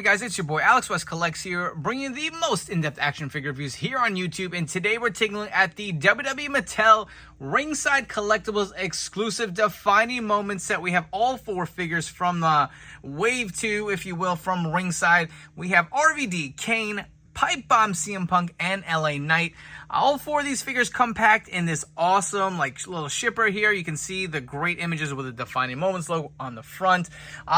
going, guys? It's your boy Alex West Collects here, bringing you the most in-depth action figure reviews here on YouTube. And today we're taking a look at the WWE Mattel Ringside Collectibles exclusive defining moment set. We have all four figures from the Wave 2, if you will, from Ringside. We have RVD, Kane, Pipe Bomb, CM Punk, and LA Knight. All four of these figures come packed in this awesome little shipper here. You can see the great images with the defining moments logo on the front.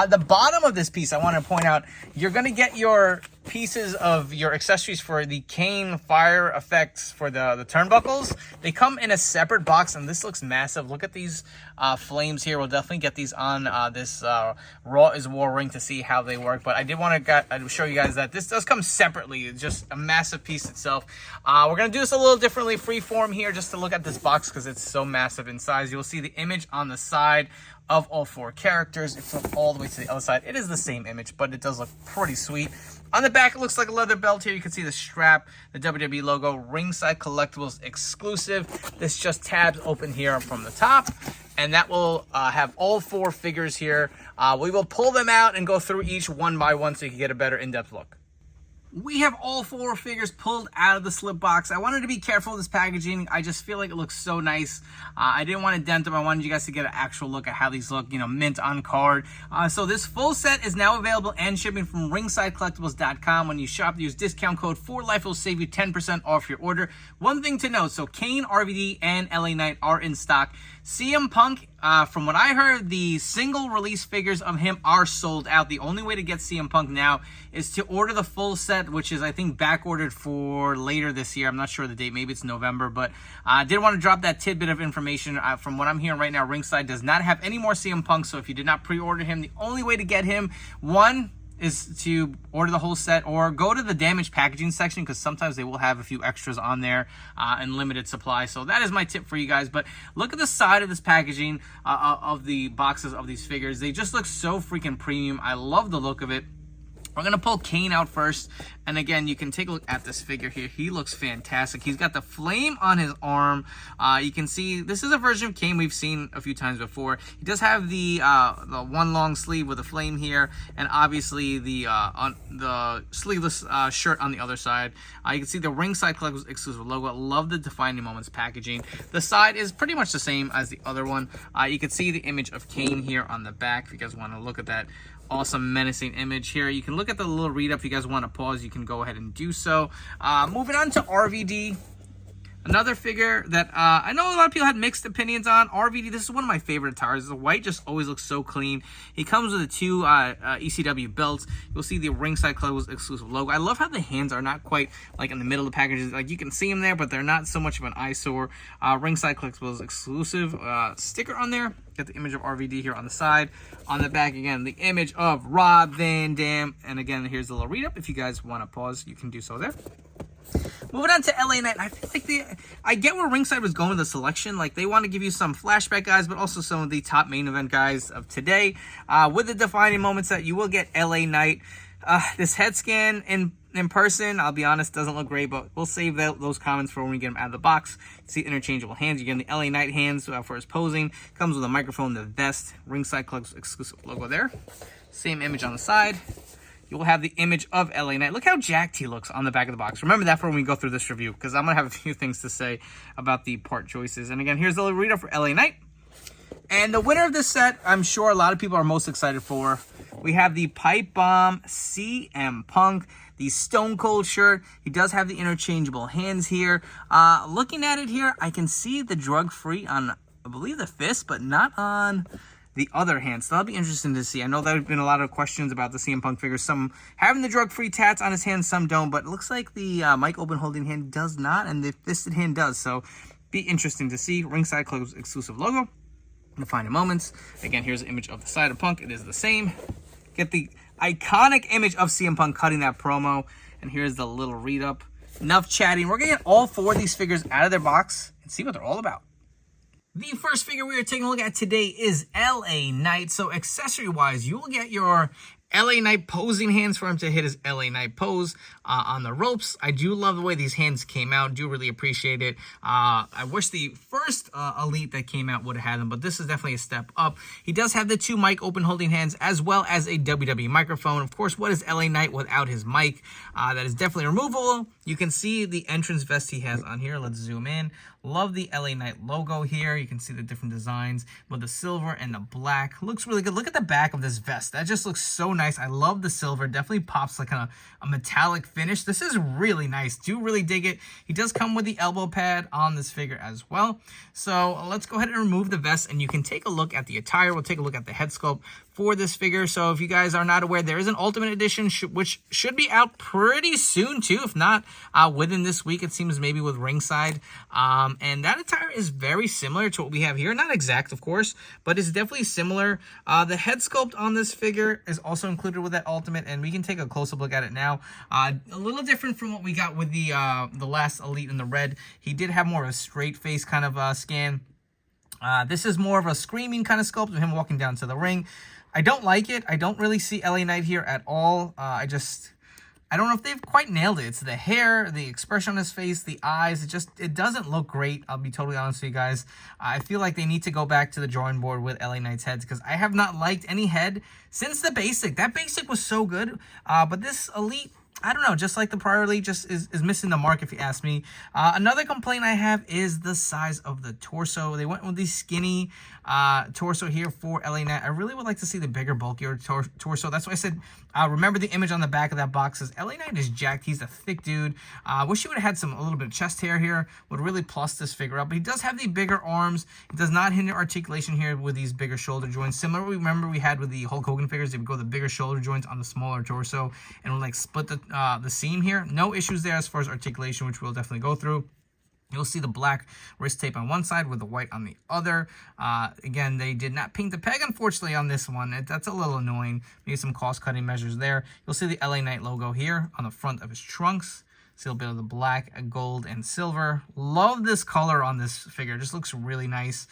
The bottom of this piece, I want to point out, you're going to get your pieces of your accessories for the Kane fire effects for the turnbuckles. They come in a separate box, and this looks massive. Look at these flames here. We'll definitely get these on this Raw is War ring to see how they work. But I did want to show you guys that this does come separately. It's just a massive piece itself. We're going to do this a little differently, freeform here, just to look at this box because it's so massive in size. You'll see the image on the side of all four characters. If you flip all the way to the other side, it is the same image, but it does look pretty sweet. On the back, it looks like a leather belt here. You can see the strap, the WWE logo, Ringside Collectibles exclusive. This just tabs open here from the top, and that will have all four figures here. We will pull them out and go through each one by one so you can get a better in-depth look. We have all four figures pulled out of the slip box. I wanted to be careful of this packaging. I just feel like it looks so nice. I didn't want to dent them. I wanted you guys to get an actual look at how these look, you know, mint on card. So this full set is now available and shipping from ringsidecollectibles.com. When you shop, use discount code 4LIFE. It will save you 10% off your order. One thing to note, so Kane, RVD, and LA Knight are in stock. CM Punk, from what I heard, the single release figures of him are sold out. The only way to get CM Punk now is to order the full set, which is, I think, back ordered for later this year. I'm not sure the date. Maybe it's November, but I did want to drop that tidbit of information. From what I'm hearing right now, Ringside does not have any more CM Punk, so if you did not pre-order him, the only way to get him, one, is to order the whole set or go to the damaged packaging section, because sometimes they will have a few extras on there in limited supply. So that is my tip for you guys. But look at the side of this packaging of the boxes of these figures. They just look so freaking premium. I love the look of it. We're going to pull Kane out first. And again, you can take a look at this figure here. He looks fantastic. He's got the flame on his arm. You can see this is a version of Kane we've seen a few times before. He does have the one long sleeve with a flame here, and obviously the sleeveless shirt on the other side. You can see the Ringside Collectibles exclusive logo. I love the defining moments packaging. The side is pretty much the same as the other one. You can see the image of Kane here on the back if you guys want to look at that awesome menacing image here. You can look at the little read up. If you guys want to pause, you can go ahead and do so. Moving on to RVD, another figure that I know a lot of people had mixed opinions on. RVD, this is one of my favorite attires. The white just always looks so clean. He comes with the two ECW belts. You'll see the Ringside Collectibles exclusive logo. I love how the hands are not quite like in the middle of the package. Like you can see them there, but they're not so much of an eyesore. Ringside Collectibles exclusive sticker on there. Got the image of RVD here on the side. On the back, again, the image of Rob Van Dam. And again, here's the little read-up. If you guys want to pause, you can do so there. Moving on to LA Knight, I feel like I get where Ringside was going with the selection. Like, they want to give you some flashback guys, but also some of the top main event guys of today. With the defining moments that you will get LA Knight. This head scan in person, I'll be honest, doesn't look great, but we'll save those comments for when we get them out of the box. See interchangeable hands. You get the LA Knight hands for his posing. Comes with a microphone, the vest, Ringside Collectibles exclusive logo there. Same image on the side. You will have the image of LA Knight. Look how jacked he looks on the back of the box. Remember that for when we go through this review, because I'm going to have a few things to say about the part choices. And again, here's the little reader for LA Knight. And the winner of this set, I'm sure a lot of people are most excited for. We have the Pipe Bomb CM Punk, the Stone Cold shirt. He does have the interchangeable hands here. Looking at it here, I can see the drug-free on, I believe, the fist, but not on the other hand. So that'll be interesting to see. I know there have been a lot of questions about the CM Punk figure. Some having the drug-free tats on his hand, some don't. But it looks like the Mike Open holding hand does not, and the fisted hand does. So be interesting to see. Ringside Collectibles exclusive logo. Defining moments. Again, here's an image of the side of Punk. It is the same. Get the iconic image of CM Punk cutting that promo. And here's the little read-up. Enough chatting. We're going to get all four of these figures out of their box and see what they're all about. The first figure we are taking a look at today is LA Knight. So accessory-wise, you will get your LA Knight posing hands for him to hit his LA Knight pose on the ropes. I do love the way these hands came out. Do really appreciate it. I wish the first Elite that came out would have had them, but this is definitely a step up. He does have the 2 mic open holding hands as well as a WWE microphone. Of course, what is LA Knight without his mic? That is definitely removable. You can see the entrance vest he has on here. Let's zoom in. Love the LA Knight logo here. You can see the different designs with the silver and the black. Looks really good. Look at the back of this vest. That just looks so nice. I love the silver. Definitely pops like a metallic finish. This is really nice. Do really dig it. He does come with the elbow pad on this figure as well. So let's go ahead and remove the vest and you can take a look at the attire. We'll take a look at the head sculpt for this figure. So if you guys are not aware, there is an Ultimate Edition which should be out pretty soon too. If not within this week, it seems, maybe with Ringside. And that attire is very similar to what we have here. Not exact, of course, but it's definitely similar. The head sculpt on this figure is also included with that Ultimate, and we can take a close-up look at it now. A little different from what we got with the last Elite in the red. He did have more of a straight face kind of scan. This is more of a screaming kind of sculpt of him walking down to the ring. I don't like it. I don't really see LA Knight here at all. I don't know if they've quite nailed it. It's the hair, the expression on his face, the eyes. It doesn't look great. I'll be totally honest with you guys. I feel like they need to go back to the drawing board with LA Knight's heads because I have not liked any head since the basic. That basic was so good. But this Elite, I don't know, just like the prior Elite, just is missing the mark if you ask me. Another complaint I have is the size of the torso. They went with the skinny torso here for LA Knight. I really would like to see the bigger, bulkier torso. That's why I said, remember the image on the back of that box says LA Knight is jacked. He's a thick dude. Wish he would have had a little bit of chest hair here. Would really plus this figure up. But he does have the bigger arms. It does not hinder articulation here with these bigger shoulder joints. Similar to what we remember we had with the Hulk Hogan figures. They would go the bigger shoulder joints on the smaller torso and would like split the seam here. No issues there as far as articulation, which we'll definitely go through. You'll see the black wrist tape on one side with the white on the other. Again, they did not paint the peg, unfortunately, on this one. That's a little annoying. Maybe some cost-cutting measures there. You'll see the LA Knight logo here on the front of his trunks. See a little bit of the black, gold, and silver. Love this color on this figure. It just looks really nice.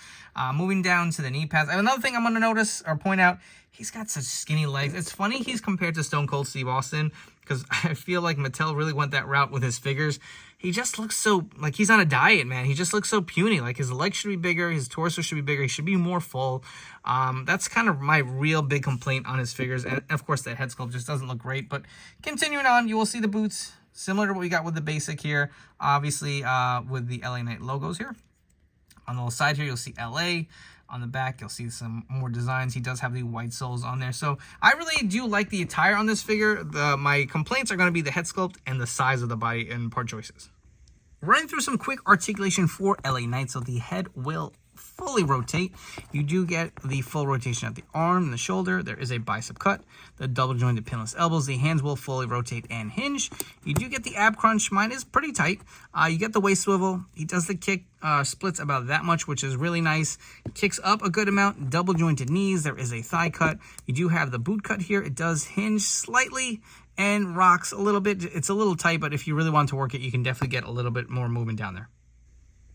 Moving down to the knee pads. Another thing I'm going to notice or point out, he's got such skinny legs. It's funny he's compared to Stone Cold Steve Austin because I feel like Mattel really went that route with his figures. He just looks so, like he's on a diet, man. He just looks so puny. Like his legs should be bigger. His torso should be bigger. He should be more full. That's kind of my real big complaint on his figures. And of course, that head sculpt just doesn't look great. But continuing on, you will see the boots. Similar to what we got with the basic here. Obviously, with the LA Knight logos here. On the little side here, you'll see LA. On the back, you'll see some more designs. He does have the white soles on there. So I really do like the attire on this figure. My complaints are going to be the head sculpt and the size of the body and part choices. Running through some quick articulation for LA Knight. So the head will fully rotate. You do get the full rotation at the arm and the shoulder. There is a bicep cut, the double jointed pinless elbows. The hands will fully rotate and hinge. You do get the ab crunch. Mine is pretty tight. You get the waist swivel. He does the kick, splits about that much, which is really nice. Kicks up a good amount. Double jointed knees. There is a thigh cut. You do have the boot cut here. It does hinge slightly and rocks a little bit. It's a little tight, but if you really want to work it, you can definitely get a little bit more movement down there.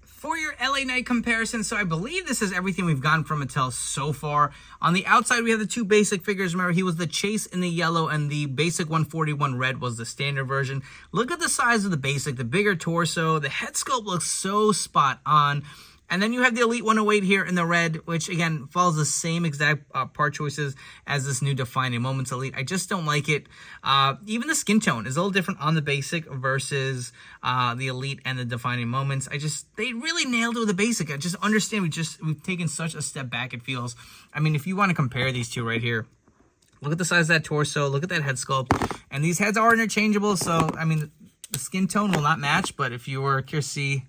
For your LA Knight comparison, so I believe this is everything we've gotten from Mattel so far. On the outside, we have the two basic figures. Remember, he was the Chase in the yellow, and the basic 141 red was the standard version. Look at the size of the basic, the bigger torso. The head sculpt looks so spot on. And then you have the Elite 108 here in the red, which, again, follows the same exact part choices as this new Defining Moments Elite. I just don't like it. Even the skin tone is a little different on the basic versus the Elite and the Defining Moments. They really nailed it with the basic. I just understand we've taken such a step back, it feels. I mean, if you want to compare these two right here, look at the size of that torso, look at that head sculpt. And these heads are interchangeable, so, I mean, the skin tone will not match, but if you were curious to see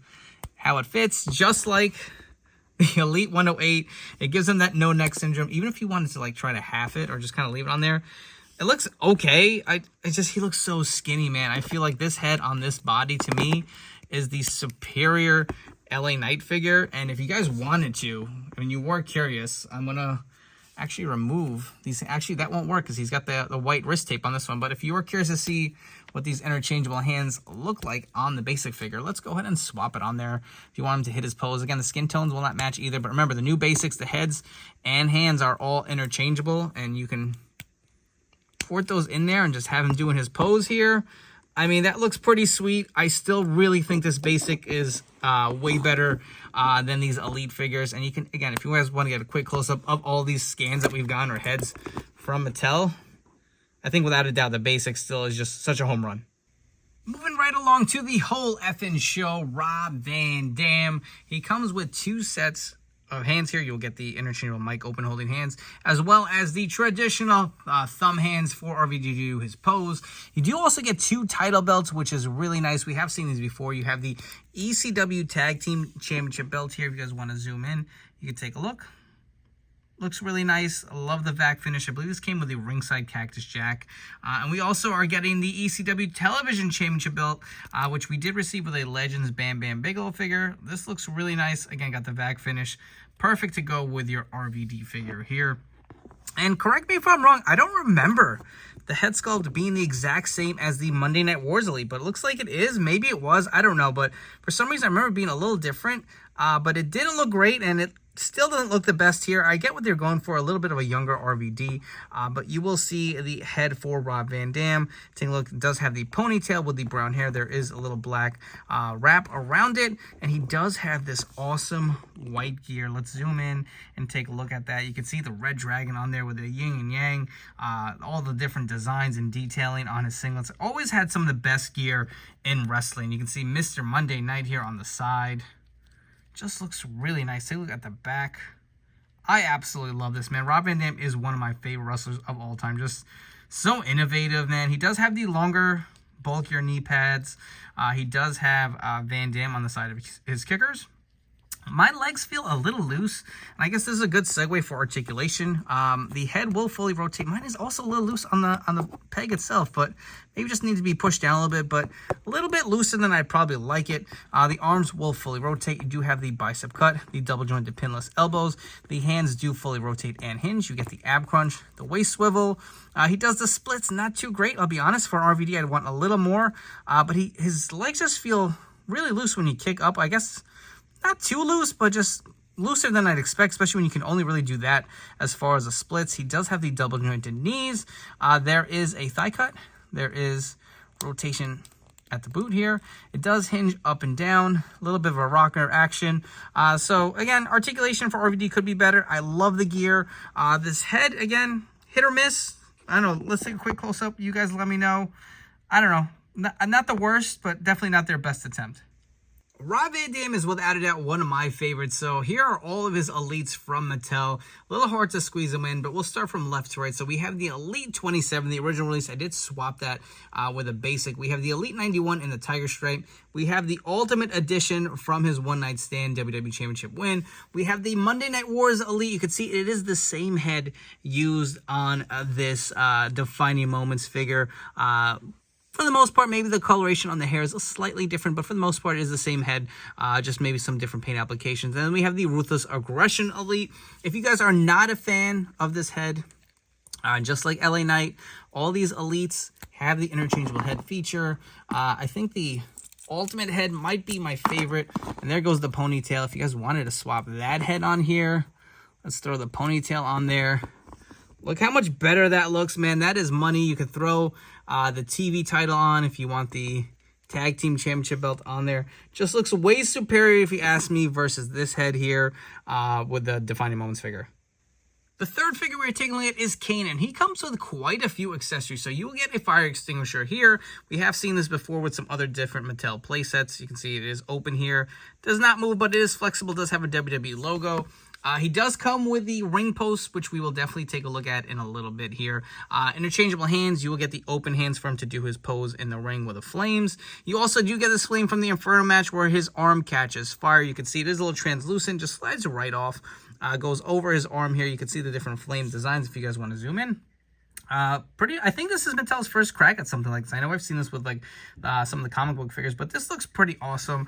how it fits, just like the Elite 108, it gives them that no neck syndrome. Even if you wanted to like try to half it or just kind of leave it on there, it looks okay. He looks so skinny, man. I feel like this head on this body to me is the superior LA Knight figure. And if you guys wanted to, I mean, you were curious, I'm gonna actually remove these. Actually, that won't work because he's got the white wrist tape on this one. But if you were curious to see what these interchangeable hands look like on the basic figure, let's go ahead and swap it on there. If you want him to hit his pose, again, the skin tones will not match either. But remember, the new basics, the heads and hands are all interchangeable, and you can import those in there and just have him doing his pose here. I mean, that looks pretty sweet. I still really think this basic is way better than these Elite figures. And you can, again, if you guys want to get a quick close-up of all these scans that we've gotten, or heads from Mattel, I think without a doubt the basic still is just such a home run. Moving right along to the whole effing show, Rob Van Dam. He comes with 2 sets of hands here. You'll get the interchangeable mic open holding hands, as well as the traditional thumb hands for RVD to do his pose. You do also get 2 title belts, which is really nice. We have seen these before. You have the ECW Tag Team Championship belt here. If you guys want to zoom in, you can take a look. Looks really nice. I love the vac finish. I believe this came with the Ringside Cactus Jack. And we also are getting the ECW Television Championship belt, which we did receive with a Legends Bam Bam Bigelow figure. This looks really nice. Again, got the vac finish. Perfect to go with your RVD figure here. And correct me if I'm wrong, I don't remember the head sculpt being the exact same as the Monday Night Wars Elite, but it looks like it is. Maybe it was. I don't know. But for some reason, I remember it being a little different. But it didn't look great, and it still doesn't look the best here. I get what they're going for, a little bit of a younger RVD, but you will see the head for Rob Van Dam. Take a look, it does have the ponytail with the brown hair. There is a little black wrap around it, and he does have this awesome white gear. Let's zoom in and take a look at that. You can see the red dragon on there with the yin and yang, all the different designs and detailing on his singlets. Always had some of the best gear in wrestling. You can see Mr. Monday Night here on the side. Just looks really nice. Take a look at the back. I absolutely love this, man. Rob Van Dam is one of my favorite wrestlers of all time. Just so innovative, man. He does have the longer, bulkier knee pads. He does have Van Dam on the side of his kickers. My legs feel a little loose, and I guess this is a good segue for articulation. The head will fully rotate. Mine is also a little loose on the peg itself, but maybe just needs to be pushed down a little bit, but a little bit looser than I'd probably like it. The arms will fully rotate. You do have the bicep cut, the double jointed pinless elbows. The hands do fully rotate and hinge. You get the ab crunch, the waist swivel. He does the splits, not too great. I'll be honest, for RVD, I'd want a little more, but his legs just feel really loose when you kick up. I guess not too loose, but just looser than I'd expect, especially when you can only really do that as far as the splits. He does have the double jointed knees. There is a thigh cut. There is rotation at the boot here. It does hinge up and down, a little bit of a rocker action. So again, articulation for RVD could be better. I love the gear. This head, again, hit or miss. I don't know. Let's take a quick close-up. You guys let me know. I don't know. Not the worst, but definitely not their best attempt. Rob Van Dam is without a doubt one of my favorites. So here are all of his Elites from Mattel. A little hard to squeeze them in, but we'll start from left to right. So we have the Elite 27, the original release. I did swap that with a basic. We have the Elite 91 in the Tiger Stripe. We have the Ultimate Edition from his One Night Stand WWE Championship win. We have the Monday Night Wars Elite. You can see it is the same head used on this Defining Moments figure. For the most part, maybe the coloration on the hair is slightly different, but for the most part, it is the same head, just maybe some different paint applications. And then we have the Ruthless Aggression Elite. If you guys are not a fan of this head, just like LA Knight, all these Elites have the interchangeable head feature. I think the Ultimate head might be my favorite. And there goes the ponytail. If you guys wanted to swap that head on here, let's throw the ponytail on there. Look how much better that looks, man. That is money. You could throw the TV title on if you want the Tag Team Championship belt on there. Just looks way superior, if you ask me, versus this head here with the Defining Moments figure. The third figure we're taking a look at is Kane, and he comes with quite a few accessories. So you will get a fire extinguisher here. We have seen this before with some other different Mattel playsets. You can see it is open here. Does not move, but it is flexible. Does have a WWE logo. He does come with the ring post, which we will definitely take a look at in a little bit here. Interchangeable hands. You will get the open hands for him to do his pose in the ring with the flames. You also do get this flame from the Inferno match where his arm catches fire. You can see it is a little translucent, just slides right off. Goes over his arm here. You can see the different flame designs if you guys want to zoom in. I think this is Mattel's first crack at something like this. I know I've seen this with like some of the comic book figures, but this looks pretty awesome.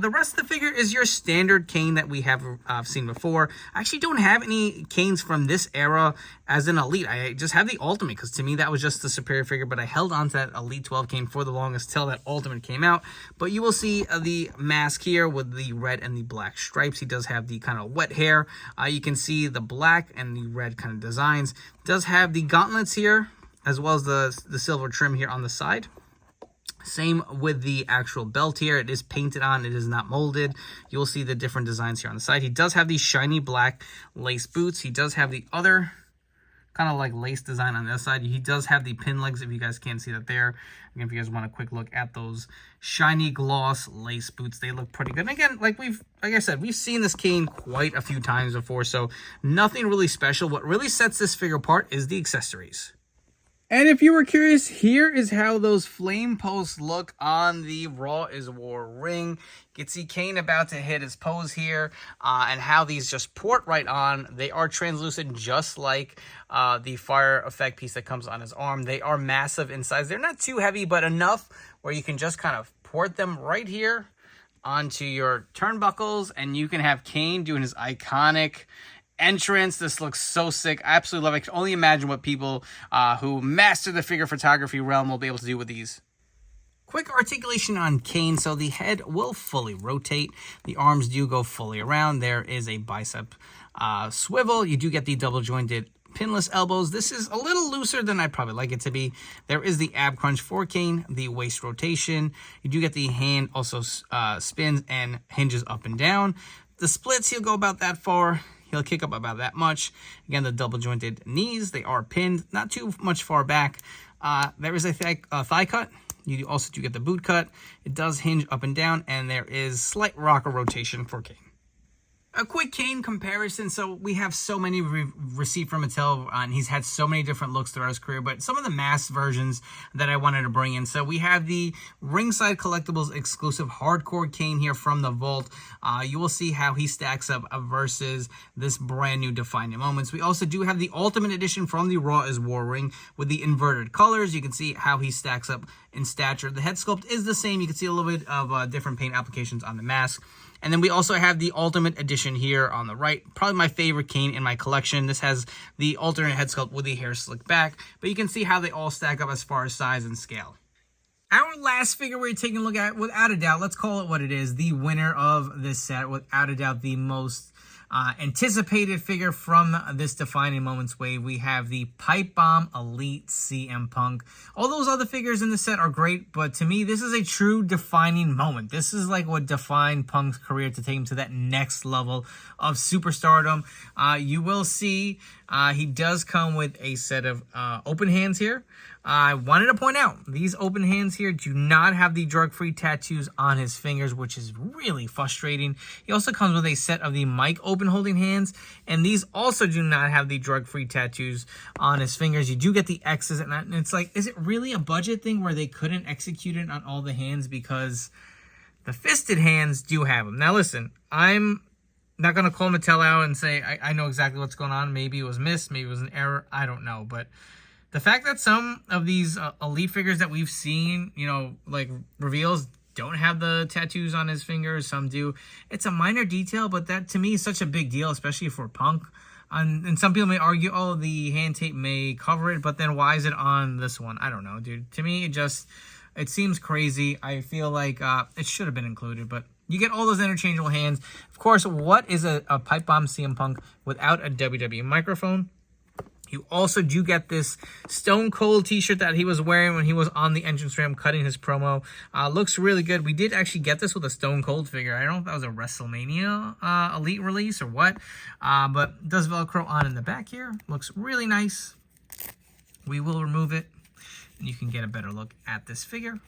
The rest of the figure is your standard Kane that we have seen before. I actually don't have any Kanes from this era as an Elite. I just have the Ultimate because to me that was just the superior figure, but I held on to that Elite 12 Kane for the longest till that Ultimate came out. But you will see the mask here with the red and the black stripes. He does have the kind of wet hair. You can see the black and the red kind of designs. Does have the gauntlets here as well as the silver trim here on the side. Same with the actual belt here. It is painted on. It is not molded. You'll see the different designs here on the side. He does have these shiny black lace boots. He does have the other kind of like lace design on the other side. He does have the pin legs, if you guys can't see that there. Again, if you guys want a quick look at those shiny gloss lace boots, they look pretty good. And again, like I said, we've seen this Kane quite a few times before, so nothing really special. What really sets this figure apart is the accessories. And if you were curious, here is how those flame posts look on the Raw is War ring. You can see Kane about to hit his pose here, and how these just port right on. They are translucent, just like the fire effect piece that comes on his arm. They are massive in size. They're not too heavy, but enough where you can just kind of port them right here onto your turnbuckles, and you can have Kane doing his iconic entrance. This looks so sick. I absolutely love it. I can only imagine what people who master the figure photography realm will be able to do with these. Quick articulation on Kane. So the head will fully rotate. The arms do go fully around. There is a bicep swivel. You do get the double jointed pinless elbows. This is a little looser than I'd probably like it to be. There is the ab crunch for Kane, the waist rotation. You do get the hand also spins and hinges up and down. The splits, he'll go about that far. He'll kick up about that much. Again, the double jointed knees, they are pinned, not too much far back. There is a thigh cut. You also do get the boot cut. It does hinge up and down, and there is slight rocker rotation for Kane. A quick Kane comparison. So we have so many received from Mattel, and he's had so many different looks throughout his career, but some of the mass versions that I wanted to bring in. So we have the Ringside Collectibles exclusive hardcore Kane here from the vault. You will see how he stacks up versus this brand new Defining Moments. We also do have the Ultimate Edition from the Raw is War ring with the inverted colors. You can see how he stacks up in stature. The head sculpt is the same. You can see a little bit of different paint applications on the mask. And then we also have the Ultimate Edition here on the right. Probably my favorite Kane in my collection. This has the alternate head sculpt with the hair slicked back. But you can see how they all stack up as far as size and scale. Our last figure we're taking a look at, without a doubt, let's call it what it is, the winner of this set. Without a doubt, the most anticipated figure from this Defining Moments wave. We have the Pipe Bomb Elite CM Punk. All those other figures in the set are great, but to me, this is a true defining moment. This is like what defined Punk's career to take him to that next level of superstardom. You will see he does come with a set of open hands here. I wanted to point out, these open hands here do not have the drug-free tattoos on his fingers, which is really frustrating. He also comes with a set of the mic open holding hands, and these also do not have the drug-free tattoos on his fingers. You do get the X's, and it's like, is it really a budget thing where they couldn't execute it on all the hands because the fisted hands do have them? Now listen, I'm not going to call Mattel out and say, I know exactly what's going on. Maybe it was missed, maybe it was an error, I don't know, but the fact that some of these elite figures that we've seen, you know, like reveals, don't have the tattoos on his fingers, some do. It's a minor detail, but that to me is such a big deal, especially for Punk. And some people may argue, oh, the hand tape may cover it, but then why is it on this one? I don't know, dude. To me, it seems crazy. I feel like it should have been included, but you get all those interchangeable hands. Of course, what is a Pipe Bomb CM Punk without a WWE microphone? You also do get this Stone Cold t-shirt that he was wearing when he was on the entrance ramp cutting his promo. Looks really good. We did actually get this with a Stone Cold figure. I don't know if that was a WrestleMania Elite release or what. But it does Velcro on in the back here. Looks really nice. We will remove it, and you can get a better look at this figure.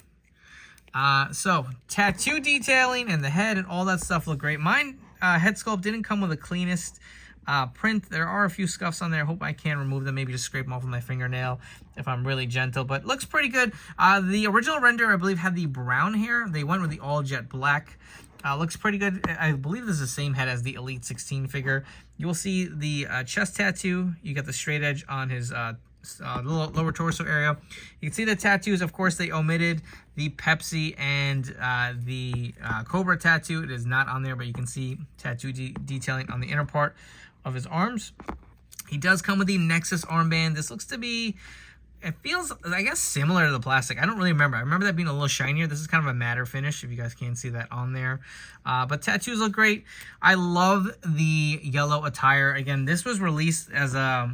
So, tattoo detailing and the head and all that stuff look great. Mine head sculpt didn't come with the cleanest print. There are a few scuffs on there. I hope I can remove them, maybe just scrape them off with my fingernail if I'm really gentle, but looks pretty good. The original render, I believe, had the brown hair. They went with the all jet black. Looks pretty good. I believe this is the same head as the Elite 16 figure. You will see the chest tattoo. You got the straight edge on his lower torso area. You can see the tattoos. Of course, they omitted the Pepsi and the Cobra tattoo. It is not on there, but you can see tattoo detailing on the inner part of his arms. He does come with the Nexus armband. This looks to be, It feels, I guess, similar to the plastic. I don't really remember. I remember that being a little shinier. This is kind of a matte finish, if you guys can't see that on there. But tattoos look great. I love the yellow attire. Again, this was released as a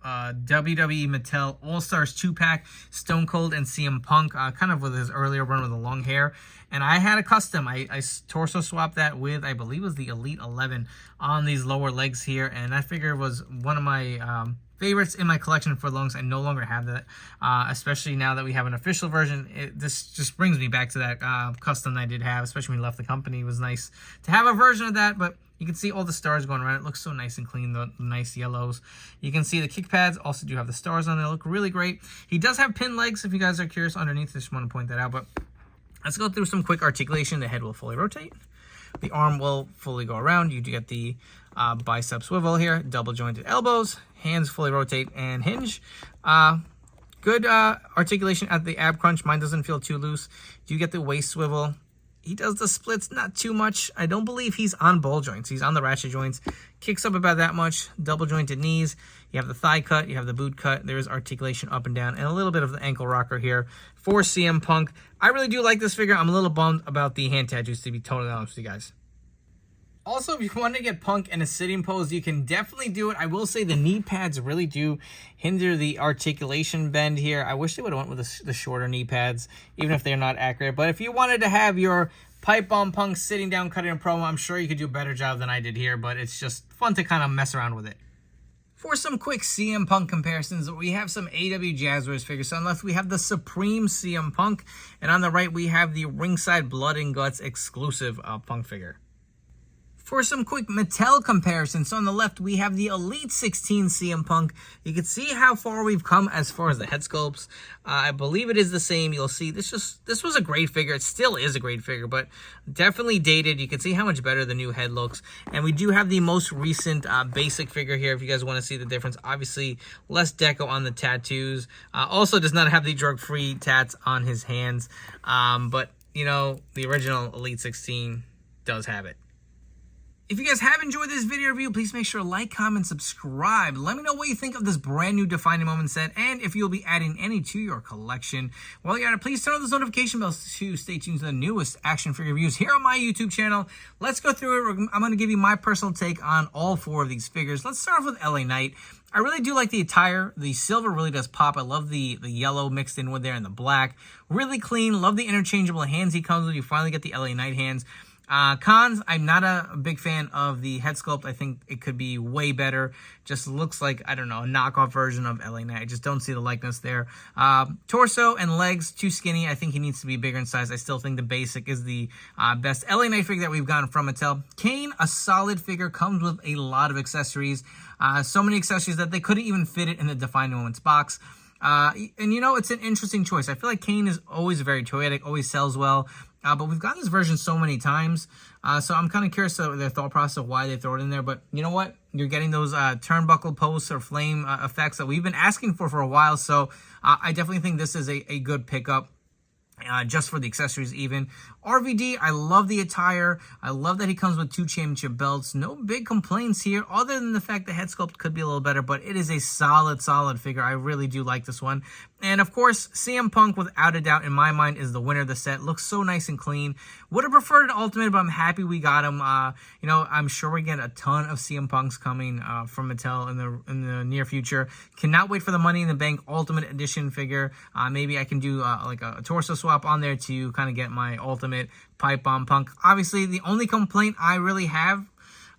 WWE Mattel All-Stars 2-pack, Stone Cold and CM Punk, kind of with his earlier run with the long hair. And I had a custom. I torso swapped that with, I believe it was the Elite 11 on these lower legs here. And that figure was one of my favorites in my collection for the longest. I no longer have that, especially now that we have an official version. This just brings me back to that custom that I did have, especially when we left the company. It was nice to have a version of that, but you can see all the stars going around. It looks so nice and clean, the nice yellows. You can see the kick pads also do have the stars on there. They look really great. He does have pin legs, if you guys are curious, underneath. I just want to point that out, but let's go through some quick articulation. The head will fully rotate. The arm will fully go around. You do get the bicep swivel here, double jointed elbows, hands fully rotate and hinge. Good articulation at the ab crunch. Mine doesn't feel too loose. You get the waist swivel. He does the splits, not too much. I don't believe he's on ball joints. He's on the ratchet joints. Kicks up about that much. Double jointed knees. You have the thigh cut. You have the boot cut. There is articulation up and down. And a little bit of the ankle rocker here for CM Punk. I really do like this figure. I'm a little bummed about the hand tattoos, to be totally honest with you guys. Also, if you want to get Punk in a sitting pose, you can definitely do it. I will say the knee pads really do hinder the articulation bend here. I wish they would have went with the shorter knee pads, even if they're not accurate. But if you wanted to have your pipe bomb Punk sitting down, cutting a promo, I'm sure you could do a better job than I did here. But it's just fun to kind of mess around with it. For some quick CM Punk comparisons, we have some AW Jazzwares figures. So on the left, we have the Supreme CM Punk. And on the right, we have the Ringside Blood and Guts exclusive Punk figure. For some quick Mattel comparisons, so on the left, we have the Elite 16 CM Punk. You can see how far we've come as far as the head sculpts. I believe it is the same. You'll see this was a great figure. It still is a great figure, but definitely dated. You can see how much better the new head looks. And we do have the most recent basic figure here if you guys want to see the difference. Obviously, less deco on the tattoos. Also does not have the drug-free tats on his hands. But, you know, the original Elite 16 does have it. If you guys have enjoyed this video review, please make sure to like, comment, subscribe. Let me know what you think of this brand new Defining Moment set and if you'll be adding any to your collection. While you're at it, please turn on those notification bells to stay tuned to the newest action figure reviews here on my YouTube channel. Let's go through it. I'm going to give you my personal take on all four of these figures. Let's start off with LA Knight. I really do like the attire. The silver really does pop. I love the yellow mixed in with there and the black. Really clean. Love the interchangeable hands he comes with. You finally get the LA Knight hands. Cons, I'm not a big fan of the head sculpt. I think it could be way better. Just looks like, I don't know, a knockoff version of LA Knight. I just don't see the likeness there. Torso and legs, too skinny. I think he needs to be bigger in size. I still think the basic is the best LA Knight figure that we've gotten from Mattel. Kane, a solid figure, comes with a lot of accessories. So many accessories that they couldn't even fit it in the Defining Moments box. And you know, it's an interesting choice. I feel like Kane is always very toyetic, always sells well. But we've gotten this version so many times, so I'm kind of curious of their thought process of why they throw it in there. But you know what? You're getting those turnbuckle posts or flame effects that we've been asking for a while. So I definitely think this is a good pickup. Just for the accessories even. RVD, I love the attire. I love that he comes with 2 championship belts. No big complaints here, other than the fact the head sculpt could be a little better, but it is a solid figure. I really do like this one. And of course, CM Punk, without a doubt, in my mind, is the winner of the set. Looks so nice and clean. Would have preferred an Ultimate, but I'm happy we got him. You know, I'm sure we get a ton of CM Punks coming from Mattel in the near future. Cannot wait for the Money in the Bank Ultimate Edition figure. Maybe I can do like a torso swap on there to kind of get my Ultimate Pipe Bomb Punk. Obviously, the only complaint I really have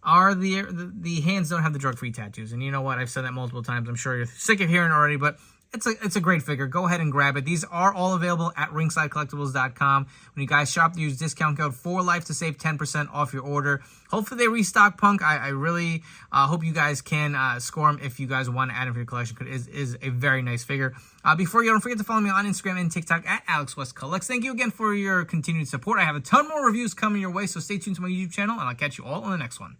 are the hands don't have the drug-free tattoos. And you know what? I've said that multiple times. I'm sure you're sick of hearing already, but it's a great figure. Go ahead and grab it. These are all available at ringsidecollectibles.com. When you guys shop, use discount code 4LIFE to save 10% off your order. Hopefully they restock Punk. I really hope you guys can score him if you guys want to add him for your collection, because it is a very nice figure. Before you go, don't forget to follow me on Instagram and TikTok at AlexWestCollects. Thank you again for your continued support. I have a ton more reviews coming your way, so stay tuned to my YouTube channel, and I'll catch you all on the next one.